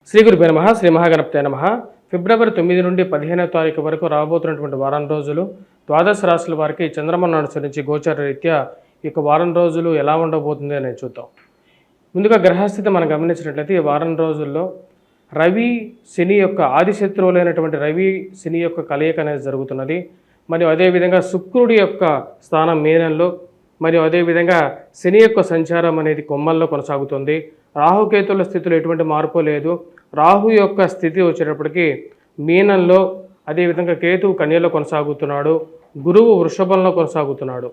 శ్రీ గురుభ్యో నమః. శ్రీ మహాగణపతే నమః. ఫిబ్రవరి 9 నుండి 15వ తారీఖు వరకు రాబోతున్నటువంటి వారం రోజులు ద్వాదశ రాశుల వారికి చంద్రమను అనుసరించి గోచర రీత్యా ఈ వారం రోజులు ఎలా ఉండబోతుంది అనేది చూద్దాం. ముందుగా గ్రహస్థితి మనం గమనించినట్లయితే ఈ వారం రోజుల్లో రవి శని యొక్క ఆది శత్రువులైనటువంటి రవి శని యొక్క కలయిక అనేది జరుగుతున్నది. మరియు అదేవిధంగా శుక్రుడి యొక్క స్థానం మీనంలో, మరియు అదేవిధంగా శని యొక్క సంచారం అనేది కొమ్మల్లో కొనసాగుతుంది. రాహుకేతుల స్థితిలో ఎటువంటి మార్పు లేదు. రాహు యొక్క స్థితి వచ్చేటప్పటికి మీనంలో, అదేవిధంగా కేతువు కన్యలో కొనసాగుతున్నాడు, గురువు వృషభంలో కొనసాగుతున్నాడు.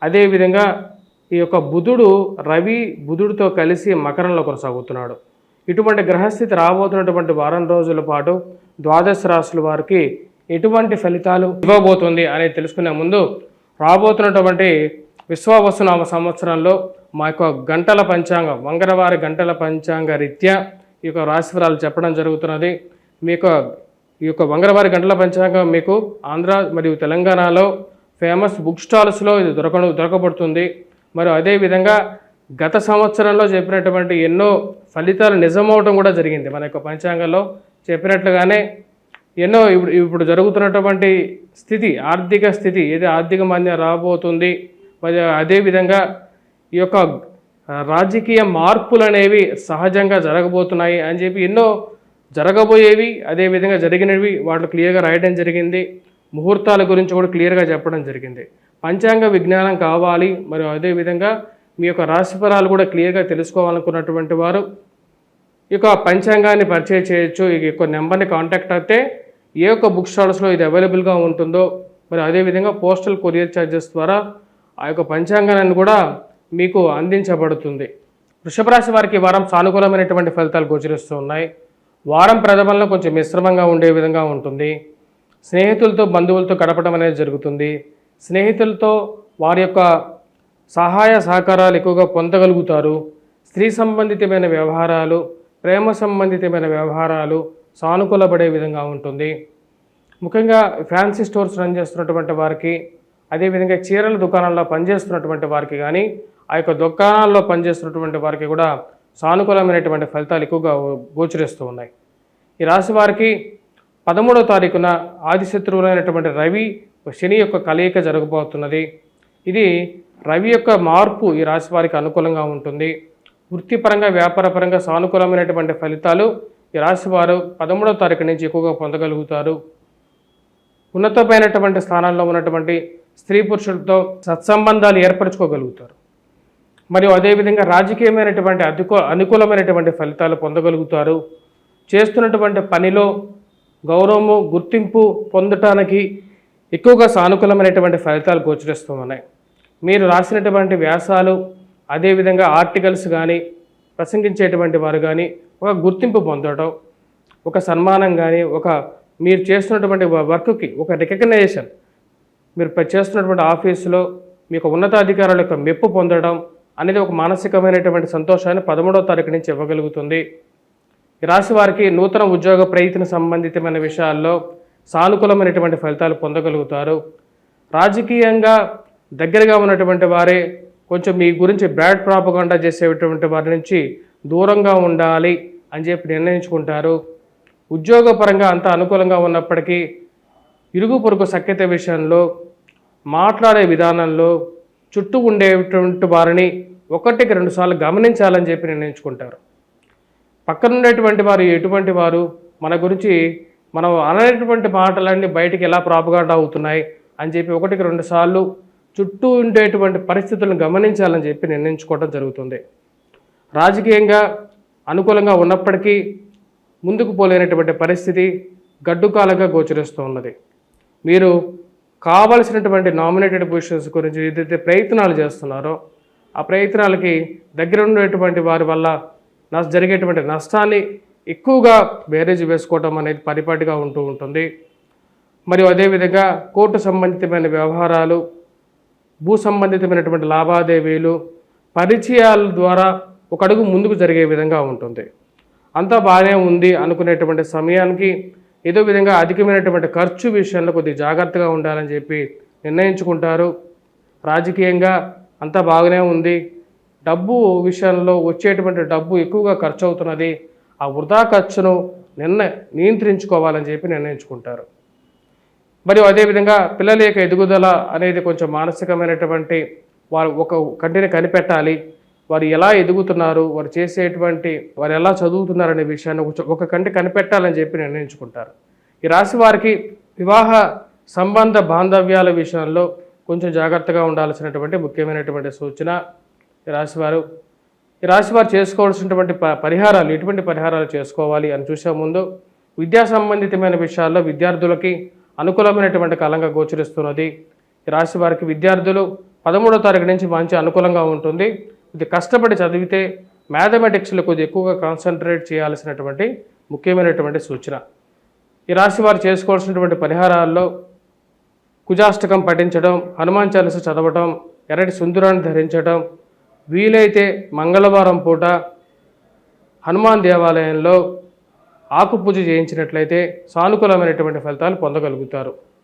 అదేవిధంగా ఈ యొక్క బుధుడు బుధుడితో కలిసి మకరంలో కొనసాగుతున్నాడు. ఇటువంటి గ్రహస్థితి రాబోతున్నటువంటి వారం రోజుల పాటు ద్వాదశ రాశుల వారికి ఎటువంటి ఫలితాలు ఇవ్వబోతుంది అనేది తెలుసుకునే ముందు రాబోతున్నటువంటి విశ్వావసునామ సంవత్సరంలో మా యొక్క గంటల పంచాంగం, మంగళవారి గంటల పంచాంగ రీత్యా ఈ యొక్క రాశిఫలాలు చెప్పడం జరుగుతున్నది. ఈ యొక్క మంగళవారి గంటల పంచాంగం మీకు ఆంధ్ర మరియు తెలంగాణలో ఫేమస్ బుక్ స్టాల్స్లో ఇది దొరకబడుతుంది. మరియు అదేవిధంగా గత సంవత్సరంలో చెప్పినటువంటి ఎన్నో ఫలితాలు నిజమవటం కూడా జరిగింది. మన యొక్క పంచాంగంలో చెప్పినట్లుగానే ఎన్నో ఇప్పుడు జరుగుతున్నటువంటి స్థితి, ఆర్థిక స్థితి ఏది ఆర్థిక మాంద్యం రాబోతుంది, మరియు అదేవిధంగా ఈ యొక్క రాజకీయ మార్పులు అనేవి సహజంగా జరగబోతున్నాయి అని చెప్పి ఎన్నో జరగబోయేవి, అదేవిధంగా జరిగినవి వాటిలో క్లియర్గా రాయడం జరిగింది. ముహూర్తాల గురించి కూడా క్లియర్గా చెప్పడం జరిగింది. పంచాంగ విజ్ఞానం కావాలి, మరియు అదేవిధంగా మీ యొక్క రాశిఫలాలు కూడా క్లియర్గా తెలుసుకోవాలనుకున్నటువంటి వారు ఈ యొక్క పంచాంగాన్ని పరిచయం చేయొచ్చు. ఈ యొక్క నెంబర్ని కాంటాక్ట్ అయితే ఏ యొక్క బుక్ స్టాల్స్లో ఇది అవైలబుల్గా ఉంటుందో, మరి అదేవిధంగా పోస్టల్ కొరియర్ ఛార్జెస్ ద్వారా ఆ యొక్క పంచాంగాన్ని కూడా మీకు అందించబడుతుంది. వృషభ రాశి వారికి వారం సానుకూలమైనటువంటి ఫలితాలు గోచరిస్తూ ఉన్నాయి. వారం ప్రథమంలో కొంచెం మిశ్రమంగా ఉండే విధంగా ఉంటుంది. స్నేహితులతో బంధువులతో గడపడం అనేది జరుగుతుంది. స్నేహితులతో వారి యొక్క సహాయ సహకారాలు ఎక్కువగా పొందగలుగుతారు. స్త్రీ సంబంధితమైన వ్యవహారాలు, ప్రేమ సంబంధితమైన వ్యవహారాలు సానుకూలపడే విధంగా ఉంటుంది. ముఖ్యంగా ఫ్యాన్సీ స్టోర్స్ రన్ చేస్తున్నటువంటి వారికి, అదేవిధంగా చీరల దుకాణాల్లో పనిచేస్తున్నటువంటి వారికి కానీ, ఆ యొక్క దుకాణాల్లో పనిచేస్తున్నటువంటి వారికి కూడా సానుకూలమైనటువంటి ఫలితాలు ఎక్కువగా గోచరిస్తూ ఉన్నాయి. ఈ రాశి వారికి 13వ తారీఖున ఆదిశత్రువులైనటువంటి రవి శని యొక్క కలయిక జరగబోతున్నది. ఇది రవి యొక్క మార్పు ఈ రాశి వారికి అనుకూలంగా ఉంటుంది. వృత్తిపరంగా, వ్యాపారపరంగా సానుకూలమైనటువంటి ఫలితాలు ఈ రాశి వారు 13వ తారీఖు నుంచి ఎక్కువగా పొందగలుగుతారు. ఉన్నతమైనటువంటి స్థానాల్లో ఉన్నటువంటి స్త్రీ పురుషులతో సత్సంబంధాలు ఏర్పరచుకోగలుగుతారు. మరియు అదేవిధంగా రాజకీయమైనటువంటి అనుకూలమైనటువంటి ఫలితాలు పొందగలుగుతారు. చేస్తున్నటువంటి పనిలో గౌరవము, గుర్తింపు పొందటానికి ఎక్కువగా సానుకూలమైనటువంటి ఫలితాలు గోచరిస్తూ ఉన్నాయి. మీరు రాసినటువంటి వ్యాసాలు, అదేవిధంగా ఆర్టికల్స్ కానీ, ప్రసంగించేటువంటి వారు కానీ ఒక గుర్తింపు పొందడం, ఒక సన్మానం కానీ, మీరు చేస్తున్నటువంటి వర్క్కి ఒక రికగ్నైజేషన్, మీరు చేస్తున్నటువంటి ఆఫీసులో మీకు ఉన్నతాధికారుల యొక్క మెప్పు పొందడం అనేది ఒక మానసికమైనటువంటి సంతోషాన్ని 13వ తారీఖు నుంచి ఇవ్వగలుగుతుంది. ఈ రాశి వారికి నూతన ఉద్యోగ ప్రయత్న సంబంధితమైన విషయాల్లో సానుకూలమైనటువంటి ఫలితాలు పొందగలుగుతారు. రాజకీయంగా దగ్గరగా ఉన్నటువంటి వారే కొంచెం మీ గురించి బ్యాడ్ ప్రాపగాండా చేసేటువంటి వారి నుంచి దూరంగా ఉండాలి అని చెప్పి నిర్ణయించుకుంటారు. ఉద్యోగపరంగా అంత అనుకూలంగా ఉన్నప్పటికీ ఇరుగు పొరుగు సఖ్యత విషయంలో, మాట్లాడే విధానంలో చుట్టూ ఉండేటువంటి వారిని 1-2 సార్లు గమనించాలని చెప్పి నిర్ణయించుకుంటారు. పక్కన ఉండేటువంటి వారు ఎటువంటి వారు, మన గురించి మనం అనేటువంటి మాటలన్నీ బయటికి ఎలా ప్రాపగాండా అవుతున్నాయి అని చెప్పి 1-2 సార్లు చుట్టూ ఉండేటువంటి పరిస్థితులను గమనించాలని చెప్పి నిర్ణయించుకోవడం జరుగుతుంది. రాజకీయంగా అనుకూలంగా ఉన్నప్పటికీ ముందుకు పోలేనటువంటి పరిస్థితి గడ్డుకాలంగా గోచరిస్తూ ఉన్నది. మీరు కావలసినటువంటి నామినేటెడ్ పొజిషన్స్ గురించి ఏదైతే ప్రయత్నాలు చేస్తున్నారో ఆ ప్రయత్నాలకి దగ్గర ఉండేటువంటి వారి వల్ల జరిగేటువంటి నష్టాన్ని ఎక్కువగా బేరేజ్ వేసుకోవడం అనేది పరిపాటిగా ఉంటూ ఉంటుంది. మరియు అదేవిధంగా కోర్టు సంబంధితమైన వ్యవహారాలు, భూ సంబంధితమైనటువంటి లావాదేవీలు, పరిచయాల ద్వారా ఒక అడుగు ముందుకు జరిగే విధంగా ఉంటుంది. అంతా బాగానే ఉంది అనుకునేటువంటి సమయానికి ఏదో విధంగా అధికమైనటువంటి ఖర్చు విషయంలో కొద్దిగా జాగ్రత్తగా ఉండాలని చెప్పి నిర్ణయించుకుంటారు. రాజకీయంగా అంతా బాగానే ఉంది, డబ్బు విషయంలో వచ్చేటువంటి డబ్బు ఎక్కువగా ఖర్చు అవుతున్నది, ఆ వృధా ఖర్చును నియంత్రించుకోవాలని చెప్పి నిర్ణయించుకుంటారు. మరియు అదేవిధంగా పిల్లల యొక్క ఎదుగుదల అనేది కొంచెం మానసికమైనటువంటి వారు ఒక కంటిని కనిపెట్టాలి, వారు ఎలా ఎదుగుతున్నారు, వారు ఎలా చదువుతున్నారు అనే విషయాన్ని ఒక కంటి కనిపెట్టాలని చెప్పి నిర్ణయించుకుంటారు. ఈ రాశి వారికి వివాహ సంబంధ బాంధవ్యాల విషయంలో కొంచెం జాగ్రత్తగా ఉండాల్సినటువంటి ముఖ్యమైనటువంటి సూచన. ఈ రాశివారు చేసుకోవాల్సినటువంటి పరిహారాలు, ఎటువంటి పరిహారాలు చేసుకోవాలి అని చూసే ముందు, విద్యా సంబంధితమైన విషయాల్లో విద్యార్థులకి అనుకూలమైనటువంటి కాలంగా గోచరిస్తున్నది. ఈ రాశి వారికి విద్యార్థులు 13వ తారీఖు నుంచి మంచి అనుకూలంగా ఉంటుంది. ఇది కష్టపడి చదివితే మ్యాథమెటిక్స్లో కొద్దిగా ఎక్కువగా కాన్సన్ట్రేట్ చేయాల్సినటువంటి ముఖ్యమైనటువంటి సూచన. ఈ రాశి వారు చేసుకోవాల్సినటువంటి పరిహారాల్లో కుజాష్టకం పఠించడం, హనుమాన్ చాలీస చదవటం, ఎర్రటి సింధూరాన్ని ధరించడం, వీలైతే మంగళవారం పూట హనుమాన్ దేవాలయంలో ఆకు పూజ చేయించినట్లయితే సానుకూలమైనటువంటి ఫలితాలు పొందగలుగుతారు.